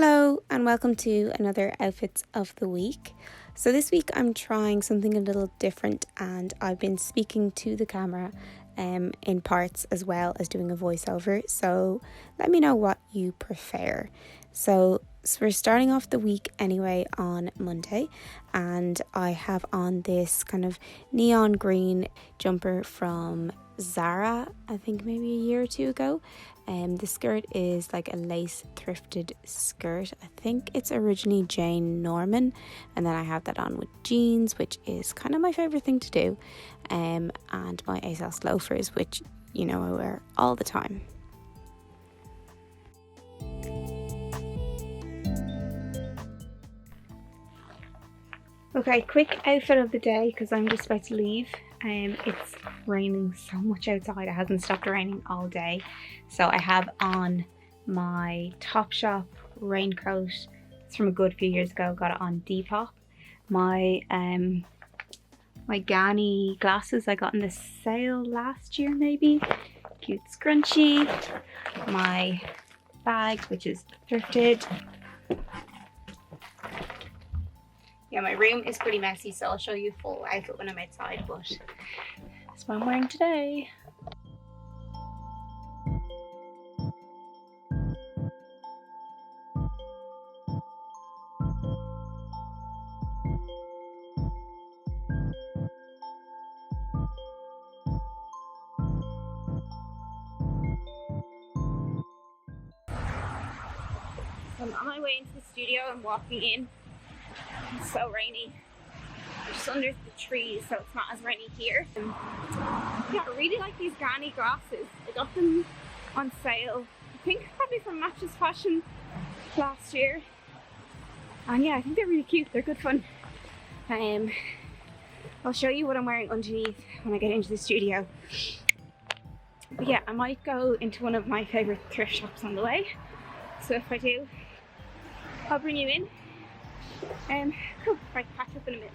Hello and welcome to another Outfits of the Week. So this week I'm trying something a little different and I've been speaking to the camera in parts as well as doing a voiceover. So let me know what you prefer. So we're starting off the week anyway on Monday, and I have on this kind of neon green jumper from Zara, I think maybe a year or two ago. The skirt is like a lace thrifted skirt. I think it's originally Jane Norman, and then I have that on with jeans, which is kind of my favourite thing to do, and my ASOS loafers, which I wear all the time. Okay, quick outfit of the day because I'm just about to leave. It's raining so much outside. It hasn't stopped raining all day. So I have on my Topshop raincoat. It's from a good few years ago. Got it on Depop. My my Gani glasses I got in the sale last year maybe. Cute scrunchie. My bag, which is thrifted. Yeah, my room is pretty messy, so I'll show you full outfit when I'm outside, but that's what I'm wearing today. I'm on my way into the studio. I'm walking in. It's so rainy. I'm just under the trees, so it's not as rainy here. Yeah, I really like these Gani glasses. I got them on sale, I think probably from Matches Fashion last year. And yeah, I think they're really cute. They're good fun. I'll show you what I'm wearing underneath when I get into the studio. But yeah, I might go into one of my favourite thrift shops on the way. So if I do, I'll bring you in. Cool, right, catch up in a minute.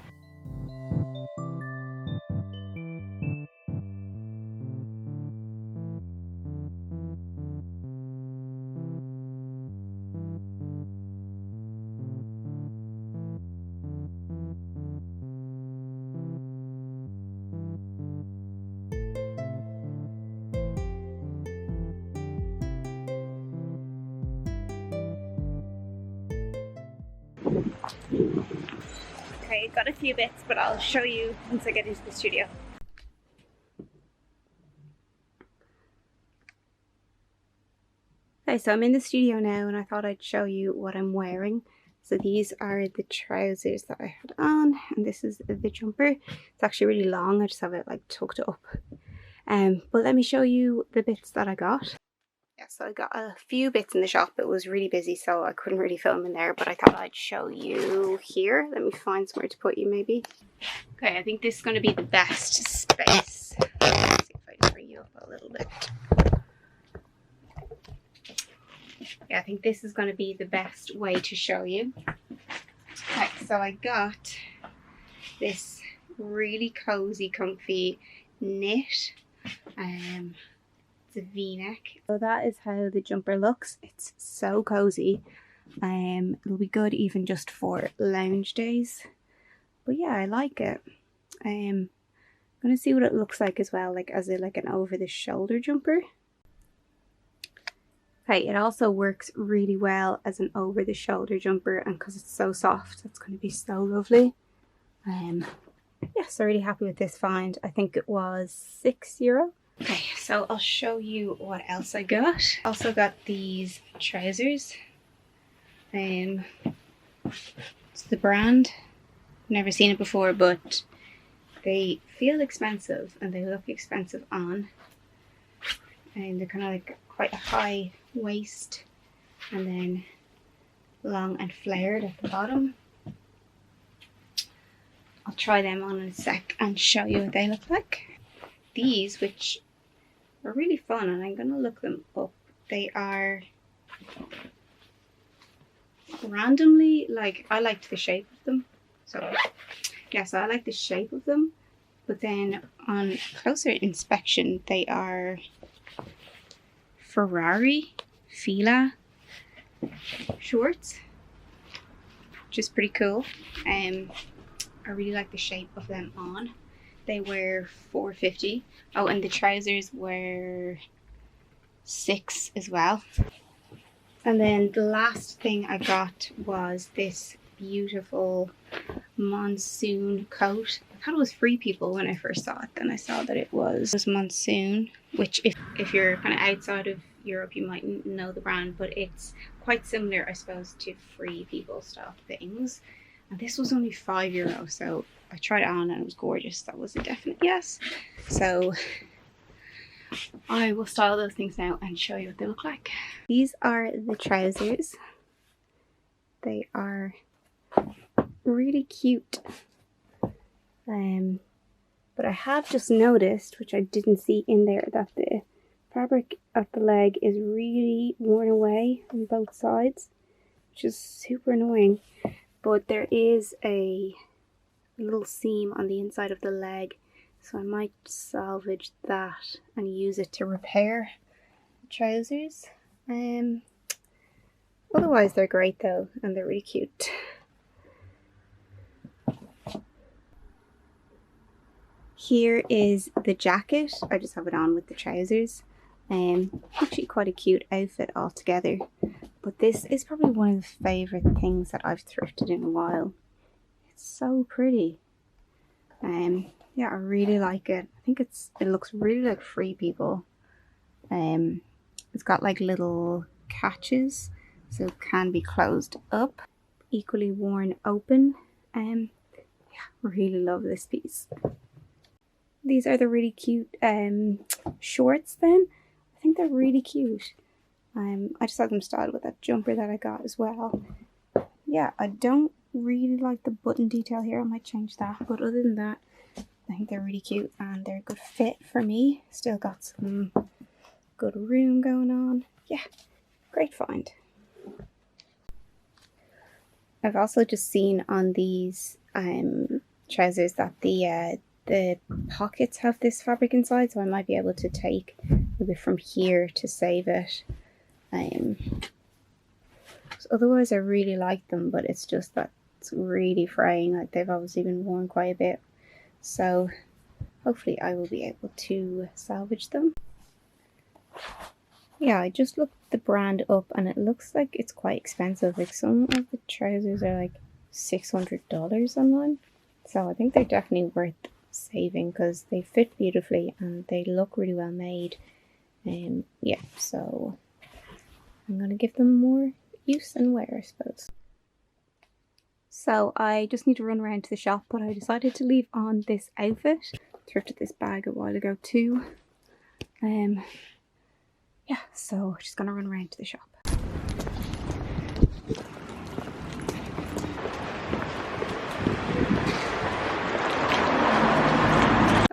Okay, got a few bits, but I'll show you once I get into the studio. Okay, so I'm in the studio now and I thought I'd show you what I'm wearing. So these are the trousers that I had on, and this is the jumper. It's actually really long, I just have it like tucked up. But let me show you the bits that I got. Yeah, so I got a few bits in the shop. It was really busy, so I couldn't really film in there, but I thought I'd show you here. Let me find somewhere to put you maybe. Okay, I think this is going to be the best space. Let's see if I can bring you up a little bit. Yeah, I think this is going to be the best way to show you. Okay, so I got this really cozy, comfy knit. It's a v-neck. So that is how the jumper looks. It's so cozy. It'll be good even just for lounge days. But yeah, I like it. I'm gonna see what it looks like as well, like as an over the shoulder jumper. Okay, it also works really well as an over the shoulder jumper, and because it's so soft, it's going to be so lovely. Yeah, so really happy with this find. I think it was €6. Okay, so I'll show you what else I got. Also got these trousers. It's the brand. Never seen it before, but they feel expensive and they look expensive on. And they're kind of like quite a high waist and then long and flared at the bottom. I'll try them on in a sec and show you what they look like. These, which are really fun, and I'm gonna look them up. They are randomly, like, I liked the shape of them. So yeah, so I like the shape of them, but then on closer inspection, they are Ferrari, Fila, shorts, which is pretty cool. I really like the shape of them on. They were $4.50. Oh, and the trousers were $6 as well. And then the last thing I got was this beautiful monsoon coat. I thought it was Free People when I first saw it. Then I saw that it was monsoon, which if you're kind of outside of Europe, you might know the brand, but it's quite similar, I suppose, to Free People style things. And this was only €5, so I tried it on and it was gorgeous. That was a definite yes. So I will style those things now and show you what they look like. These are the trousers. They are really cute. But I have just noticed, which I didn't see in there, that the fabric at the leg is really worn away on both sides, which is super annoying. But there is a little seam on the inside of the leg, so I might salvage that and use it to repair the trousers. Otherwise they're great though, and they're really cute. Here is the jacket. I just have it on with the trousers. Actually quite a cute outfit altogether. But this is probably one of the favourite things that I've thrifted in a while. It's so pretty. Yeah, I really like it. I think it looks really like Free People. It's got like little catches, so it can be closed up. Equally worn open. Yeah, really love this piece. These are the really cute shorts then. I think they're really cute. I just had them styled with that jumper that I got as well. Yeah, I don't really like the button detail here. I might change that. But other than that, I think they're really cute and they're a good fit for me. Still got some good room going on. Yeah, great find. I've also just seen on these trousers that the pockets have this fabric inside, so I might be able to take a bit from here to save it. So otherwise I really like them, but it's just that it's really fraying. Like, they've obviously been worn quite a bit, so hopefully I will be able to salvage them. Yeah, I just looked the brand up and it looks like it's quite expensive. Like, some of the trousers are like $600 online, so I think they're definitely worth saving because they fit beautifully and they look really well made. Yeah, so I'm gonna give them more use and wear, I suppose. So I just need to run around to the shop, but I decided to leave on this outfit. Thrifted this bag a while ago too. Yeah, so just gonna run around to the shop.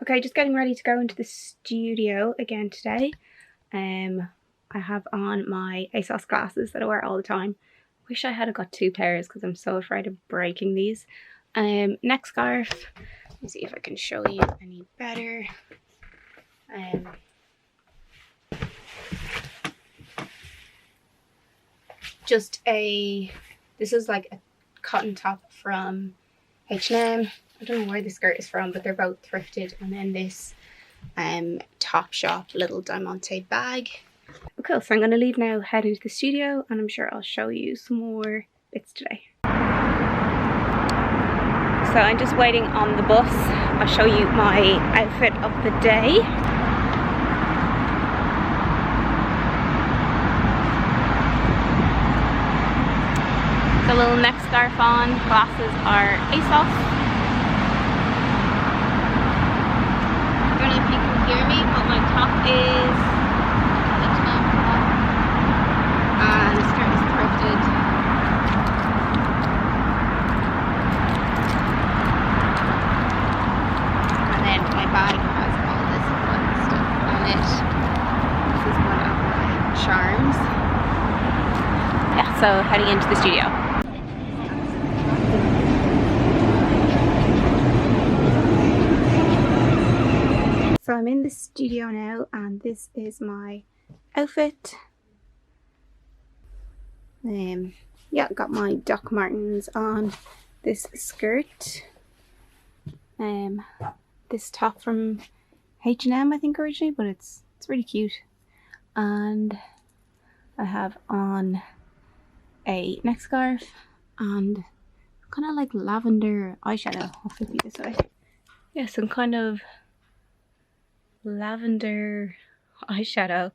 Okay, just getting ready to go into the studio again today. I have on my ASOS glasses that I wear all the time. Wish I had got 2 pairs because I'm so afraid of breaking these. Neck scarf. Let me see if I can show you any better. This is like a cotton top from H&M. I don't know where the skirt is from, but they're both thrifted. And then this Topshop little diamante bag. Okay, so I'm going to leave now, head into the studio, and I'm sure I'll show you some more bits today. So I'm just waiting on the bus. I'll show you my outfit of the day. The little neck scarf on, glasses are ASOS. I don't know if you can hear me, but my top is H&M. The skirt is thrifted. And then my bag has all this fun stuff on it. This is one of my charms. Yeah, so heading into the studio. So I'm in the studio now, and this is my outfit. Yeah, got my Doc Martens on, this skirt, this top from H&M I think originally, but it's really cute, and I have on a neck scarf and kind of like lavender eyeshadow. I'll flip you this way. Yeah, some kind of lavender eyeshadow.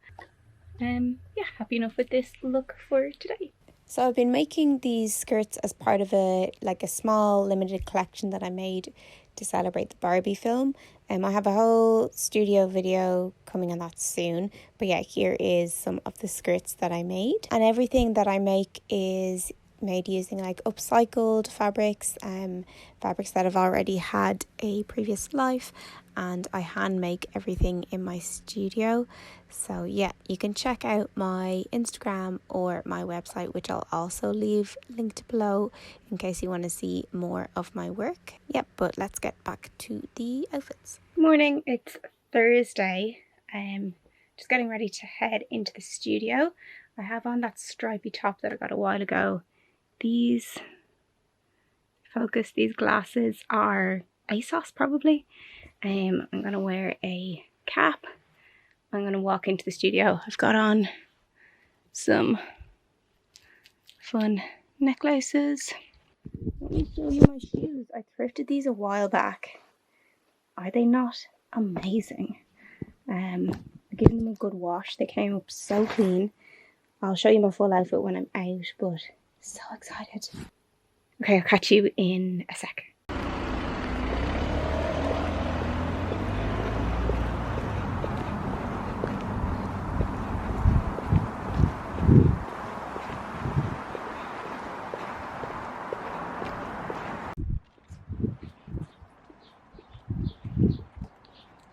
Yeah, happy enough with this look for today. So I've been making these skirts as part of a small limited collection that I made to celebrate the Barbie film. I have a whole studio video coming on that soon. But yeah, here is some of the skirts that I made. And everything that I make is made using like upcycled fabrics, fabrics that have already had a previous life, and I hand make everything in my studio. So yeah, you can check out my Instagram or my website, which I'll also leave linked below in case you want to see more of my work. Yep, but let's get back to the outfits. Good morning, it's Thursday. Just getting ready to head into the studio. I have on that stripy top that I got a while ago. These glasses are ASOS probably. I'm going to wear a cap. I'm going to walk into the studio. I've got on some fun necklaces. Let me show you my shoes. I thrifted these a while back. Are they not amazing? I'm giving them a good wash. They came up so clean. I'll show you my full outfit when I'm out, but so excited. Okay, I'll catch you in a sec.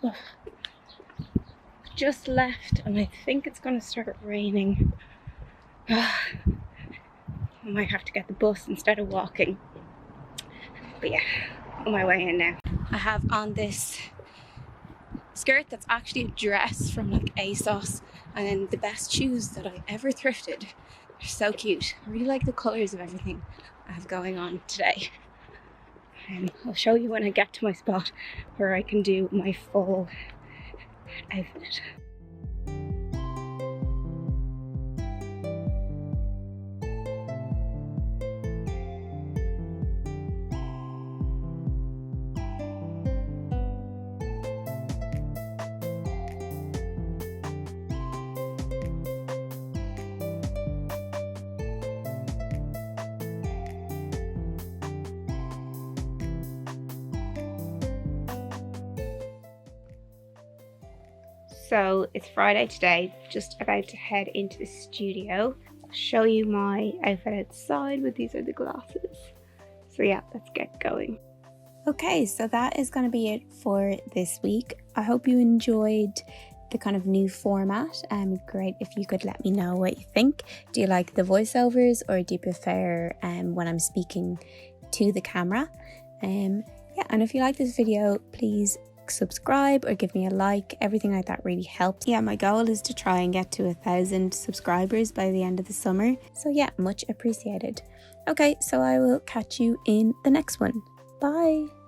Ugh. Just left and I think it's going to start raining. I might have to get the bus instead of walking. But yeah, on my way in now. I have on this skirt that's actually a dress from like ASOS, and then the best shoes that I ever thrifted. They're so cute. I really like the colours of everything I have going on today. I'll show you when I get to my spot where I can do my full outfit. So it's Friday today, just about to head into the studio. I'll show you my outfit outside, but these are the glasses. So yeah, let's get going. Okay, so that is going to be it for this week. I hope you enjoyed the kind of new format. Great if you could let me know what you think. Do you like the voiceovers, or do you prefer when I'm speaking to the camera? Yeah, and if you like this video, please subscribe or give me a like. Everything like that really helps. Yeah, my goal is to try and get to 1,000 subscribers by the end of the summer. So yeah, much appreciated. Okay, so I will catch you in the next one. Bye.